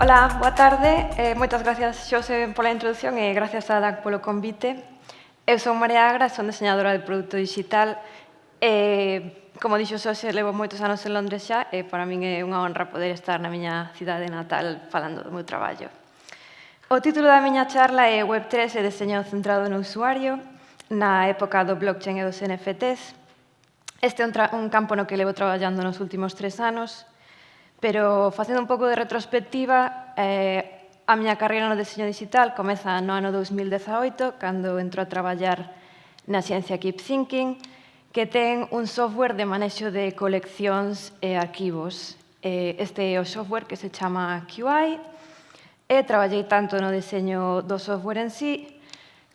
Ola, boa tarde. Moitas gracias, Xose, pola introdución e gracias a DAC polo convite. Eu son María Agra, son diseñadora de produto digital. Como dixo Xose, levo moitos anos en Londres xa e para min é unha honra poder estar na miña cidade natal falando do meu traballo. O título da miña charla é Web3 e deseño centrado no usuario na época do blockchain e dos NFTs. Este é un campo no que levo traballando nos últimos 3 anos, pero facendo un pouco de retrospectiva, a miña carreira no deseño digital comeza no ano 2018, cando entro a traballar na xencia Keep Thinking, que ten un software de manexo de coleccións e arquivos. Este é o software que se chama QI, e traballei tanto no deseño do software en sí,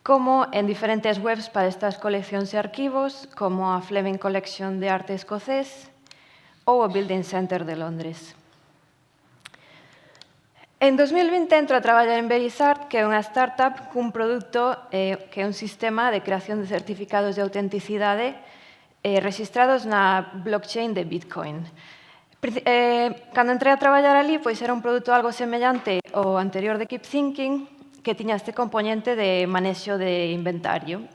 como en diferentes webs para estas coleccións e arquivos, como a Fleming Collection de arte escocés ou o Building Center de Londres. En 2020 entro a traballar en Verisart, que é unha startup cun produto que é un sistema de creación de certificados de autenticidade registrados na blockchain de Bitcoin. Cando entrei a traballar ali, pois era un produto algo semellante ao anterior de Keep Thinking, que tiña este componente de manexo de inventario.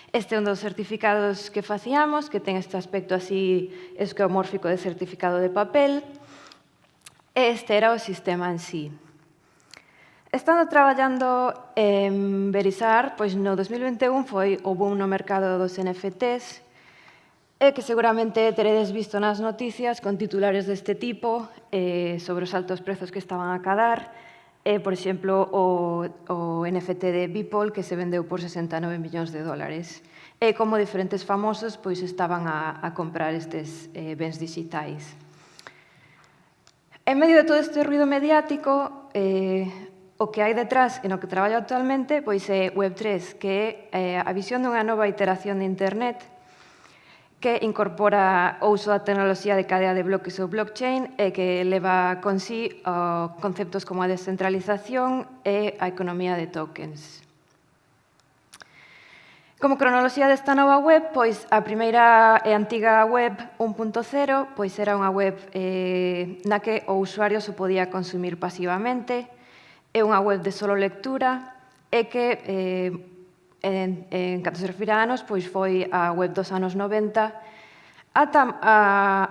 Este é un dos certificados que facíamos, que ten este aspecto así esquemórfico de certificado de papel. Este era o sistema en sí. Estando traballando en Verisart, pois no 2021 foi o boom no mercado dos NFTs, e que seguramente teredes visto nas noticias con titulares deste tipo sobre os altos prezos que estaban a cadar. Por exemplo, o NFT de Beeple, que se vendeu por 69 millóns de dólares. E como diferentes famosos pois estaban a comprar estes bens digitais. En medio de todo este ruido mediático, o que hai detrás e no que traballo actualmente pois é Web3, que é a visión dunha nova iteración de Internet que incorpora o uso da tecnoloxía de cadea de bloques ou blockchain e que leva con sí conceptos como a descentralización e a economía de tokens. Como cronoloxía desta nova web, pois a primeira e antiga web 1.0 pois era unha web na que o usuario se podía consumir pasivamente, é unha web de solo lectura e que, en canto se refire a anos, pois foi a web dos anos 90 ata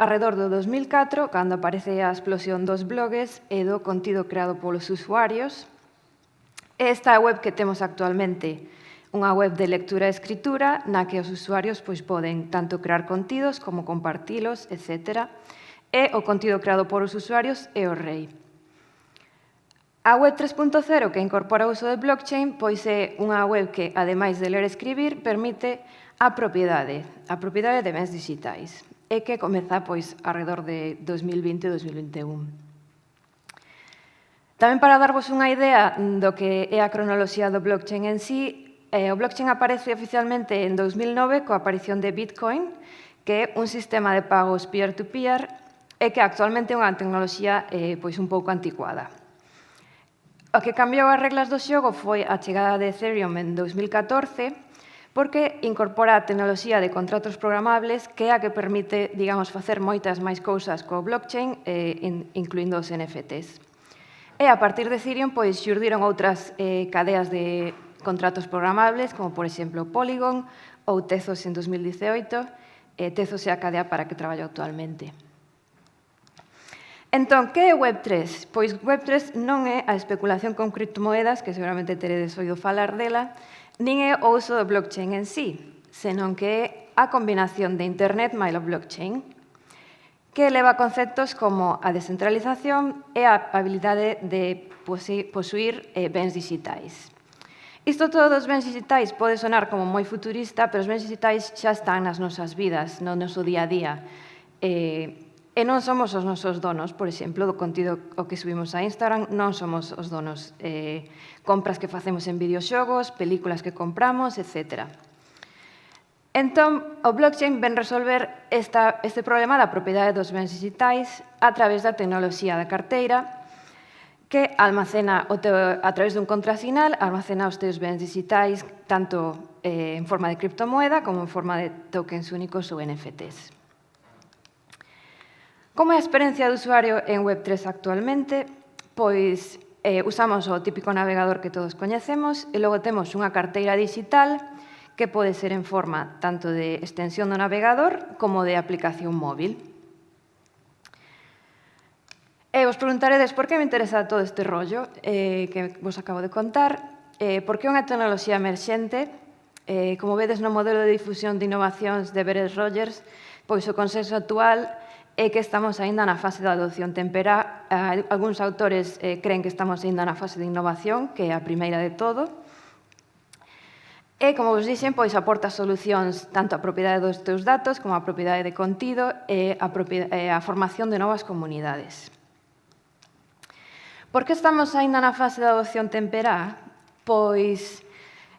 arredor do 2004, cando aparece a explosión dos blogs e do contido creado polos usuarios. Esta é a web que temos actualmente, unha web de lectura e escritura na que os usuarios pois poden tanto crear contidos como compartilos, etc. E o contido creado por os usuarios é o rei. A web 3.0, que incorpora o uso de blockchain, pois é unha web que, ademais de ler e escribir, permite a propiedade de bens digitais, e que comeza pois arredor de 2020 e 2021. Tamén para darvos unha idea do que é a cronoloxía do blockchain en sí, o blockchain aparece oficialmente en 2009 coa aparición de Bitcoin, que é un sistema de pagos peer-to-peer e que actualmente é unha tecnoloxía pois un pouco anticuada. O que cambiou as reglas do xogo foi a chegada de Ethereum en 2014, porque incorpora a tecnoloxía de contratos programables que é a que permite, digamos, facer moitas máis cousas co blockchain, incluindo os NFTs. E a partir de Ethereum, pois, xurdiron outras cadeas de contratos programables, como, por exemplo, Polygon ou Tezos en 2018. Tezos é a cadea para que traballo actualmente. Entón, que é Web3? Pois Web3 non é a especulación con criptomoedas, que seguramente teredes oído falar dela, nin é o uso do blockchain en sí, senón que é a combinación de Internet máis o blockchain, que leva conceptos como a descentralización e a habilidade de posuir bens digitais. Isto todo dos bens digitais pode sonar como moi futurista, pero os bens digitais xa están nas nosas vidas, no noso día a día. E non somos os nosos donos, por exemplo, do contido o que subimos a Instagram, non somos os donos. Compras que facemos en videoxogos, películas que compramos, etc. Entón, o blockchain ven resolver este problema da propiedade dos bens digitais a través da tecnoloxía da carteira, que almacena a través dun contrasinal, almacena os teus bens digitais tanto en forma de criptomoeda como en forma de tokens únicos ou NFTs. Como é a experiencia de usuario en Web3 actualmente? pois usamos o típico navegador que todos coñecemos e logo temos unha carteira digital que pode ser en forma tanto de extensión do navegador como de aplicación móvil. E vos preguntaredes por que me interesa todo este rollo que vos acabo de contar, porque é unha tecnoloxía emerxente. Como vedes no modelo de difusión de innovacións de Everest Rogers, pois o consenso actual é que estamos aínda na fase de adopción temperá. Algúns autores creen que estamos aínda na fase de innovación, que é a primeira de todo. E, como vos dixen, pois aporta solucións tanto á propiedade dos teus datos como á propiedade de contido e á formación de novas comunidades. Por que estamos aínda na fase de adopción temperá? Pois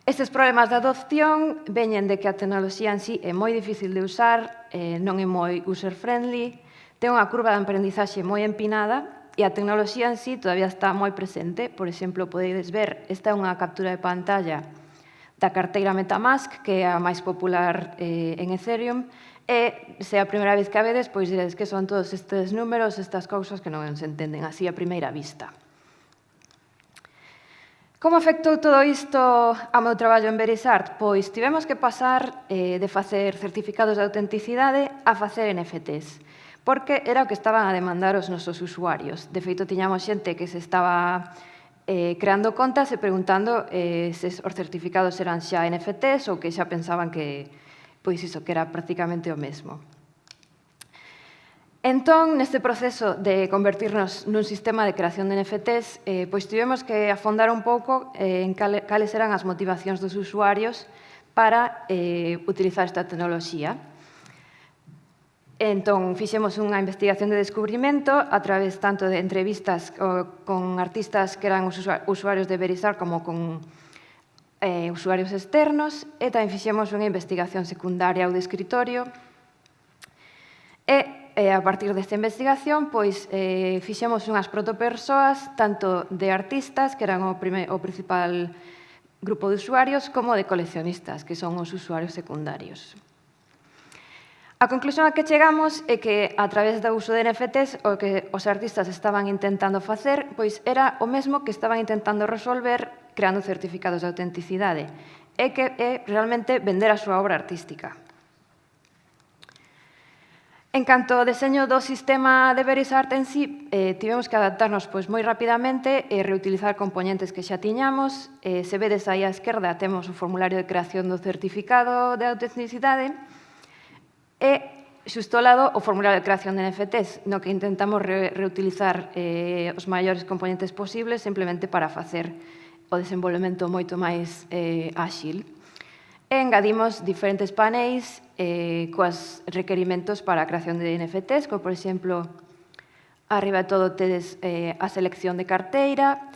estes problemas de adopción veñen de que a tecnoloxía en sí é moi difícil de usar, non é moi user-friendly, ten unha curva de aprendizaxe moi empinada e a tecnoloxía en sí todavía está moi presente. Por exemplo, podedes ver, esta é unha captura de pantalla da carteira MetaMask, que é a máis popular en Ethereum, e se é a primeira vez que a vedes, pois diredes que son todos estes números, estas cousas que non se entenden así a primeira vista. Como afectou todo isto ao meu traballo en Verisart? Pois tivemos que pasar de facer certificados de autenticidade a facer NFTs, porque era o que estaban a demandar os nosos usuarios. De feito, tiñamos xente que se estaba creando contas e preguntando se os certificados eran xa NFTs ou que xa pensaban que, pois iso, que era prácticamente o mesmo. Entón, neste proceso de convertirnos nun sistema de creación de NFTs, pois tivemos que afondar un pouco en cales eran as motivacións dos usuarios para utilizar esta tecnoloxía. Entón, fixemos unha investigación de descubrimento a través tanto de entrevistas con artistas que eran os usuarios de Verisart como con usuarios externos, e tamén fixemos unha investigación secundaria ou de escritorio. E a partir desta investigación, pois, fixemos unhas protopersoas tanto de artistas, que eran o principal grupo de usuarios, como de coleccionistas, que son os usuarios secundarios. A conclusión a que chegamos é que, a través do uso de NFTs, o que os artistas estaban intentando facer, pois era o mesmo que estaban intentando resolver creando certificados de autenticidade, e que é realmente vender a súa obra artística. En canto ao deseño do sistema de Verisart en sí, tivemos que adaptarnos moi rapidamente e reutilizar componentes que xa tiñamos. Se vedes aí á esquerda, temos o formulario de creación do certificado de autenticidade e, xusto ao lado, o formulario de creación de NFTs, no que intentamos reutilizar os maiores componentes posibles simplemente para facer o desenvolvemento moito máis áxil. E engadimos diferentes paneis coas requerimentos para a creación de NFTs, como, por exemplo, arriba de todo tedes a selección de carteira,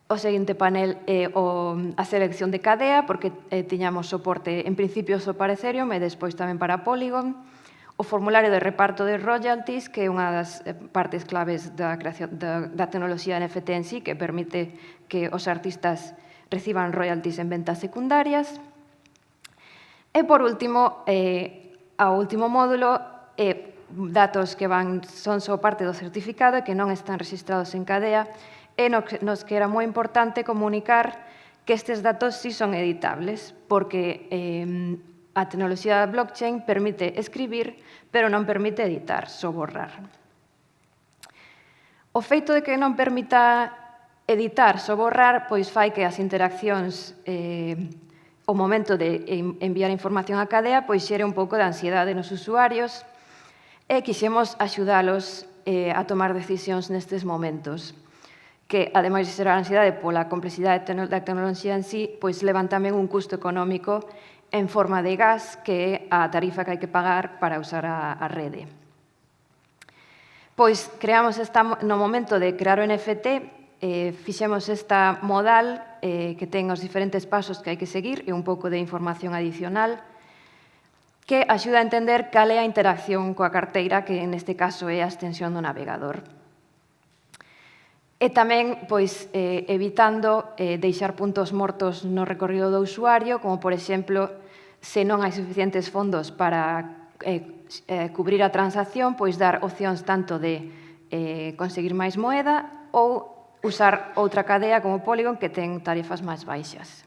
o seguinte panel é a selección de cadea, porque tiñamos soporte, en principio, só para Ethereum e despois tamén para Polygon, o formulario de reparto de royalties, que é unha das partes claves da creación da tecnoloxía NFT en sí, que permite que os artistas reciban royalties en ventas secundarias. E, por último, ao último módulo, datos que son só parte do certificado e que non están registrados en cadea, e nos que era moi importante comunicar que estes datos sí son editables, porque a tecnoloxía da blockchain permite escribir, pero non permite editar, só borrar. O feito de que non permita editar, só borrar, pois fai que as interaccións o momento de enviar información á cadea, pois xere un pouco de ansiedade nos usuarios e quixemos axudalos a tomar decisións nestes momentos, que, ademais de ser a ansiedade pola complexidade da tecnoloxía en sí, pois levan tamén un custo económico en forma de gas, que é a tarifa que hai que pagar para usar a rede. Pois creamos no momento de crear o NFT, fixemos esta modal que ten os diferentes pasos que hai que seguir e un pouco de información adicional que axuda a entender cal é a interacción coa carteira, que neste caso é a extensión do navegador. E tamén, pois, evitando deixar puntos mortos no recorrido do usuario, como, por exemplo, se non hai suficientes fondos para cubrir a transacción, pois dar opcións tanto de conseguir máis moeda ou usar outra cadea como Polygon que ten tarifas máis baixas.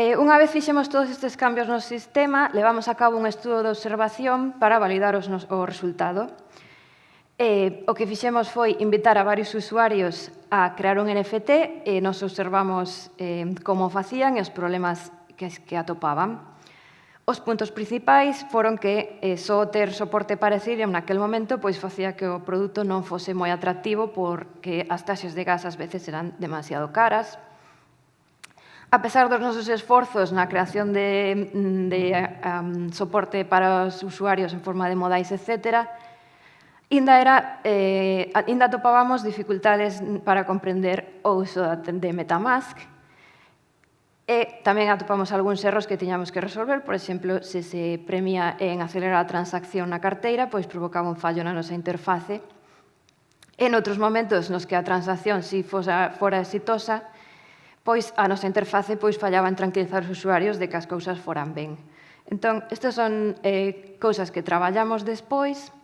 Unha vez fixemos todos estes cambios no sistema, levamos a cabo un estudo de observación para validar o resultado. O que fixemos foi invitar a varios usuarios a crear un NFT e nos observamos como facían e os problemas que atopaban. Os puntos principais foron que só ter soporte para Ethereum naquel momento pois facía que o produto non fose moi atractivo porque as taxas de gas ás veces eran demasiado caras. A pesar dos nosos esforzos na creación de soporte para os usuarios en forma de modais, etc., ainda atopábamos dificultades para comprender o uso de MetaMask e tamén atopamos algúns erros que tiñamos que resolver. Por exemplo, se se premia en acelerar a transacción na carteira, pois provocaba un fallo na nosa interface. En outros momentos nos que a transacción si fora exitosa, pois a nosa interface fallaba en tranquilizar os usuarios de que as cousas foran ben. Entón, estas son cousas que traballamos despois,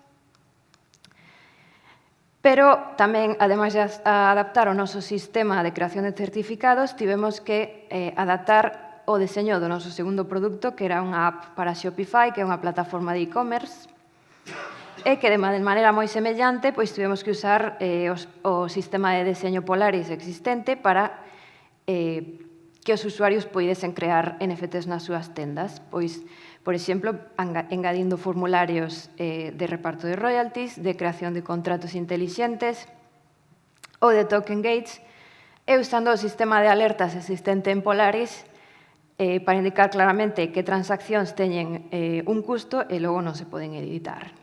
pero tamén, ademais de adaptar o noso sistema de creación de certificados, tivemos que adaptar o deseño do noso segundo produto, que era unha app para Shopify, que é unha plataforma de e-commerce, e que de maneira moi semellante tivemos que usar o sistema de deseño Polaris existente para que os usuarios poidesen crear NFTs nas súas tendas. Pois, por exemplo, engadindo formularios de reparto de royalties, de creación de contratos intelixentes ou de token gates, e usando o sistema de alertas existente en Polaris para indicar claramente que transaccións teñen un custo e logo non se poden editar.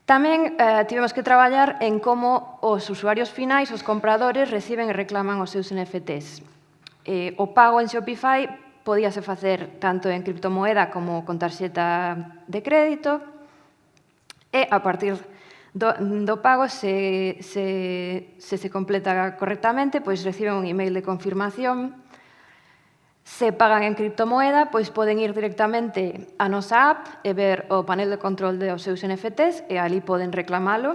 Tamén tivemos que traballar en como os usuarios finais, os compradores, reciben e reclaman os seus NFTs. O pago en Shopify podíase facer tanto en criptomoeda como con tarxeta de crédito e a partir do pago, se se completa correctamente, pois reciben un email de confirmación. Se pagan en criptomoeda, pois poden ir directamente á nosa app e ver o panel de control dos seus NFTs e ali poden reclamalo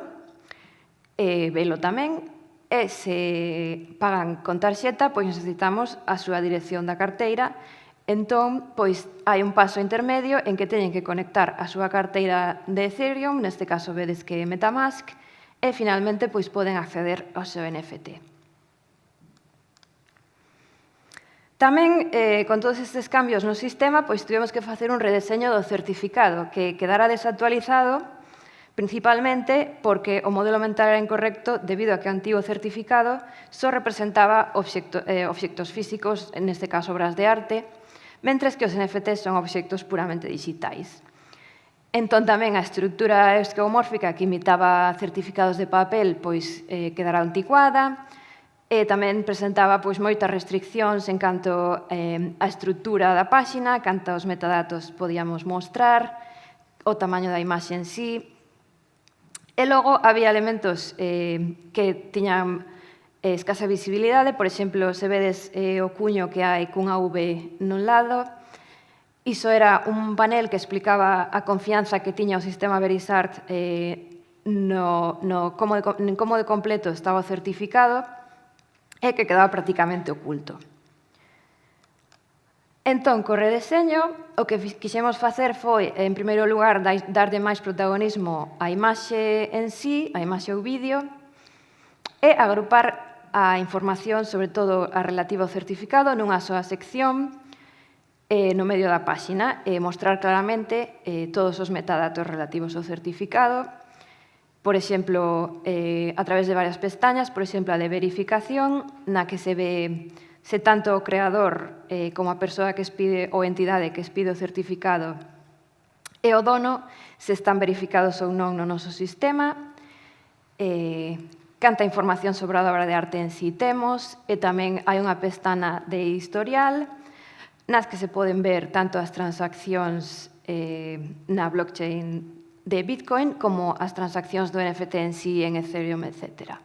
e velo tamén. E se pagan con tarxeta, pois necesitamos a súa dirección da carteira. Entón, pois hai un paso intermedio en que teñen que conectar a súa carteira de Ethereum, neste caso vedes que é MetaMask, e finalmente pois poden acceder ao seu NFT. Tamén, con todos estes cambios no sistema, pois tivemos que facer un redeseño do certificado que quedara desactualizado, principalmente porque o modelo mental era incorrecto debido a que o antigo certificado só representaba obxectos físicos, neste caso obras de arte, mentres que os NFTs son obxectos puramente digitais. Entón, tamén a estrutura esquemomórfica que imitaba certificados de papel pois quedara anticuada, e tamén presentaba moitas restriccións en canto á estrutura da páxina, canto aos metadatos podíamos mostrar, o tamaño da imaxe en sí. E logo había elementos que tiñan escasa visibilidade, por exemplo, se vedes o cuño que hai cunha V nun lado, iso era un panel que explicaba a confianza que tiña o sistema Verisart como de completo estaba o certificado, e que quedaba prácticamente oculto. Entón, co redeseño, o que quixemos facer foi, en primeiro lugar, darlle máis protagonismo á imaxe en sí, á imaxe ou vídeo, e agrupar a información, sobre todo a relativa ao certificado, nunha soa sección no medio da páxina, e mostrar claramente todos os metadatos relativos ao certificado, por exemplo, a través de varias pestañas, por exemplo, a de verificación, na que se ve se tanto o creador como a persoa que expide ou entidade que expide o certificado e o dono se están verificados ou non no noso sistema, canta información sobre a obra de arte en si temos, e tamén hai unha pestana de historial nas que se poden ver tanto as transaccións na blockchain de Bitcoin como as transaccións do NFT en sí, en Ethereum, etc.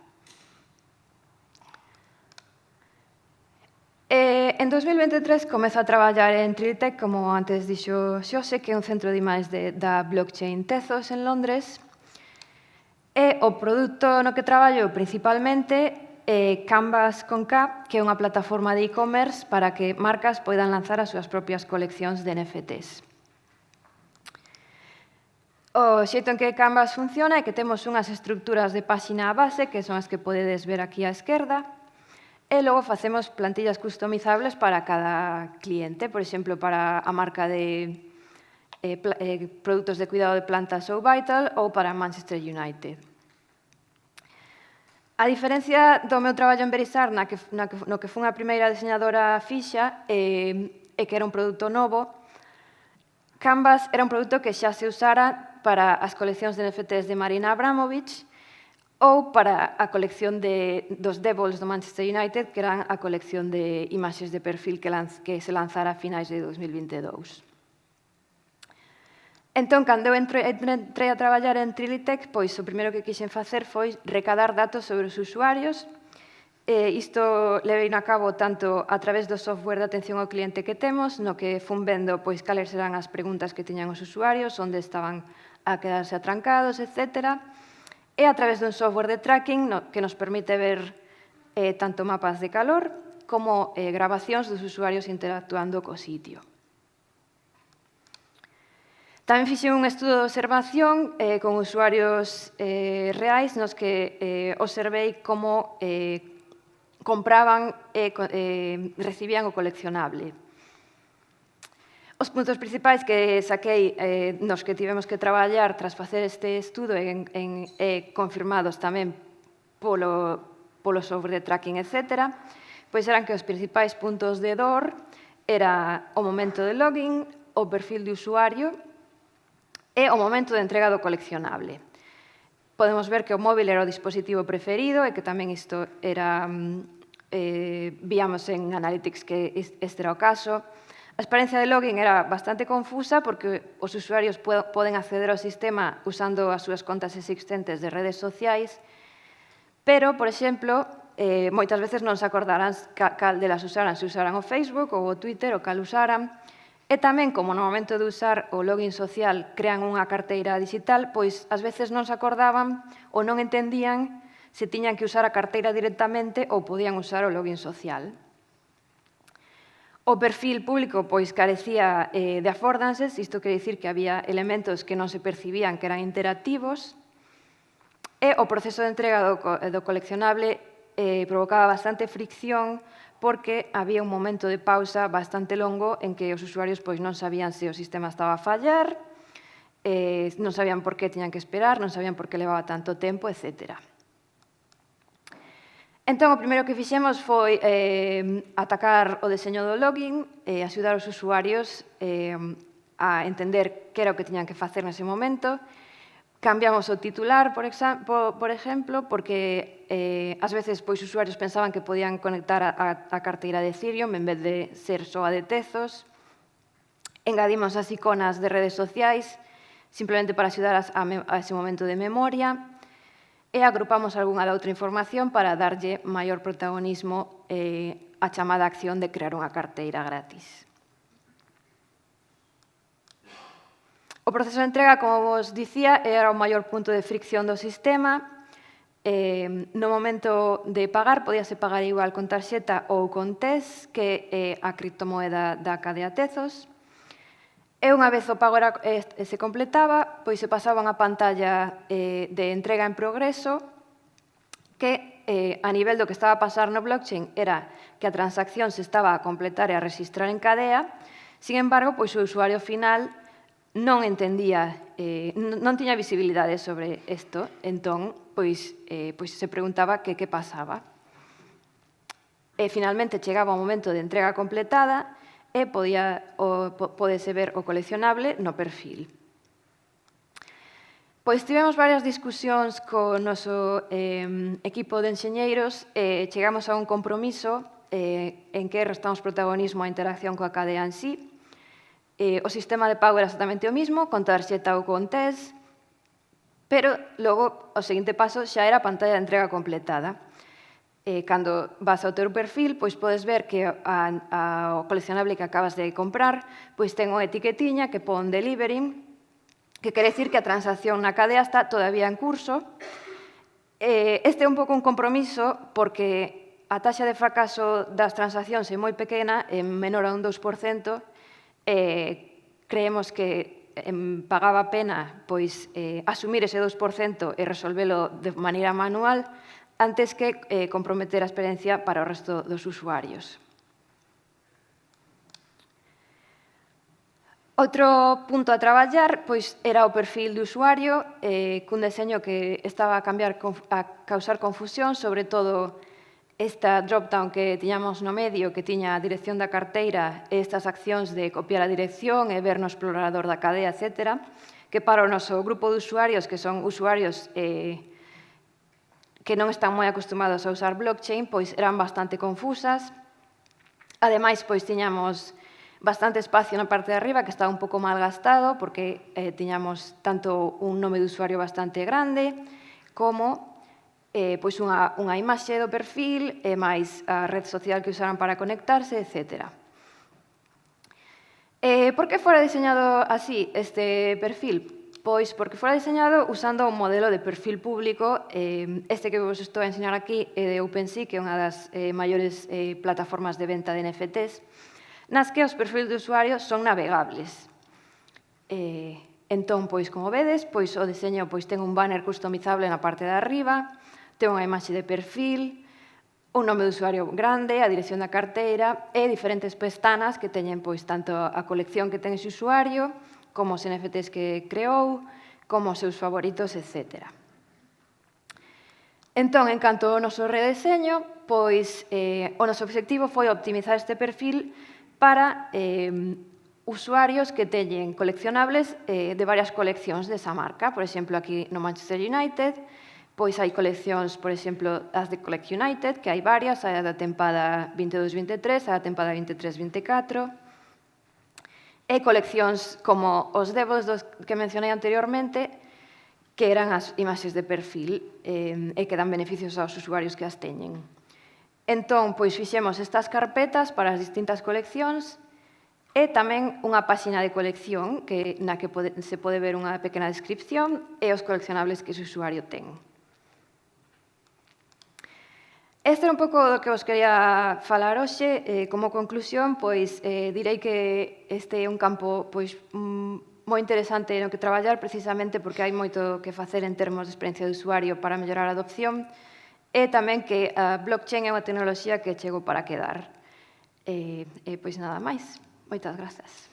En 2023 comezo a traballar en Triltec, como antes dixo Xose, que é un centro de imagens da blockchain Tezos en Londres. E o produto no que traballo principalmente é Canvas con K, que é unha plataforma de e-commerce para que marcas poidan lanzar as súas propias coleccións de NFTs. O xeito en que Canvas funciona é que temos unhas estructuras de páxina base, que son as que podedes ver aquí á esquerda, e logo facemos plantillas customizables para cada cliente, por exemplo, para a marca de produtos de cuidado de plantas ou Vital ou para Manchester United. A diferencia do meu traballo en Verisar, no que fun a primeira diseñadora fixa, é que era un produto novo. Canvas era un produto que xa se usara para as coleccións de NFTs de Marina Abramovich ou para a colección dos Devils do Manchester United, que eran a colección de imaxes de perfil que se lanzara a finais de 2022. Entón, cando eu entrei a traballar en Trilitec, pois o primeiro que quixen facer foi recadar datos sobre os usuarios. Isto levei a cabo tanto a través do software de atención ao cliente que temos, no que fun vendo pois cales eran as preguntas que tiñan os usuarios, onde estaban a quedarse atrancados, etc. E a través dun software de tracking que nos permite ver tanto mapas de calor como grabacións dos usuarios interactuando co sitio. Tamén fixen un estudo de observación con usuarios reais nos que observei como compraban e recibían o coleccionable. Os puntos principais que saquei nos que tivemos que traballar tras facer este estudo confirmados tamén polo software de tracking, etc., pois eran que os principais puntos de dor era o momento de login, o perfil de usuario e o momento de entrega do coleccionable. Podemos ver que o móvil era o dispositivo preferido e que tamén isto era, víamos en Analytics que este era o caso. A experiencia de login era bastante confusa porque os usuarios poden acceder ao sistema usando as súas contas existentes de redes sociais, pero, por exemplo, moitas veces non se acordarán cal delas usaran, se usaran o Facebook ou o Twitter ou cal usaran. E tamén, como no momento de usar o login social crean unha carteira digital, pois ás veces non se acordaban ou non entendían se tiñan que usar a carteira directamente ou podían usar o login social. O perfil público pois carecía de affordances, isto quere dicir que había elementos que non se percibían que eran interactivos, e o proceso de entrega do coleccionable provocaba bastante fricción porque había un momento de pausa bastante longo en que os usuarios pois non sabían se o sistema estaba a fallar, non sabían por que tiñan que esperar, non sabían por que levaba tanto tempo, etc. Entón, o primeiro que fixemos foi atacar o deseño do login e axudar os usuarios a entender que era o que tiñan que facer nese momento. Cambiamos o titular, por exemplo, porque ás veces os usuarios pensaban que podían conectar a carteira de Ethereum en vez de ser só a de Tezos. Engadimos as iconas de redes sociais, simplemente para axudar a ese momento de memoria, e agrupamos algunha da outra información para darlle maior protagonismo á chamada acción de crear unha carteira gratis. O proceso de entrega, como vos dicía, era o maior punto de fricción do sistema. No momento de pagar, podíase pagar igual con tarxeta ou con TES, que é a criptomoeda da cadea Tezos. E unha vez o pago se completaba, pois se pasaba unha pantalla de entrega en progreso que a nivel do que estaba a pasar no blockchain era que a transacción se estaba a completar e a registrar en cadea. Sin embargo, pois o usuario final non entendía, non tiña visibilidade sobre isto, entón, pois se preguntaba que pasaba. E, finalmente, chegaba o momento de entrega completada e podese ver o coleccionable no perfil. Pois tivemos varias discusións co noso equipo de enxeñeiros e chegamos a un compromiso en que restamos protagonismo á interacción coa cadea en sí. O sistema de pago era exactamente o mismo, con tarxeta ou con TES, pero logo o seguinte paso xa era a pantalla de entrega completada. cando vas ao teu perfil, pois podes ver que o coleccionable que acabas de comprar pois ten unha etiquetiña que pon delivering, que quere dicir que a transacción na cadea está todavía en curso. Este é un pouco un compromiso porque a taxa de fracaso das transaccións é moi pequena, é menor a un 2%, creemos que pagaba a pena pois, asumir ese 2% e resolvelo de maneira manual antes que comprometer a experiencia para o resto dos usuarios. Outro punto a traballar pois, era o perfil de usuario, cun deseño que estaba a causar confusión, sobre todo esta drop-down que tiñamos no medio, que tiña a dirección da carteira e estas accións de copiar a dirección e ver no explorador da cadea, etc., que para o noso grupo de usuarios, que son usuarios que non están moi acostumados a usar blockchain, pois eran bastante confusas. Ademais, pois tiñamos bastante espacio na parte de arriba que estaba un pouco mal gastado porque tiñamos tanto un nome de usuario bastante grande como pois unha imaxe do perfil e máis a red social que usaran para conectarse, etc. Por que fora diseñado así este perfil? Pois porque fora diseñado usando un modelo de perfil público. Este que vos estou a enseñar aquí é de OpenSea, que é unha das maiores plataformas de venta de NFTs, nas que os perfis de usuarios son navegables. Entón, pois, como vedes, pois, o deseño pois, ten un banner customizable na parte de arriba, ten unha imaxe de perfil, un nome de usuario grande, a dirección da carteira e diferentes pestanas que teñen pois, tanto a colección que ten ese usuario, como os NFTs que creou, como os seus favoritos, etc. Entón, en canto ao noso redeseño, pois, o noso obxectivo foi optimizar este perfil para usuarios que teñen coleccionables de varias coleccións desa marca. Por exemplo, aquí no Manchester United, pois hai coleccións, por exemplo, as de Collect United, que hai varias, hai a da tempada 22-23, a da tempada 23-24, e coleccións como os Devils que mencionei anteriormente, que eran as imaxes de perfil e que dan beneficios aos usuarios que as teñen. Entón, pois fixemos estas carpetas para as distintas coleccións e tamén unha páxina de colección na que se pode ver unha pequena descripción e os coleccionables que ese usuario ten. Este era un pouco do que vos quería falar hoxe. Como conclusión, pois, direi que este é un campo pois, moi interesante no que traballar, precisamente porque hai moito que facer en termos de experiencia de usuario para mellorar a adopción e tamén que a blockchain é unha tecnoloxía que chegou para quedar. Pois nada máis. Moitas grazas.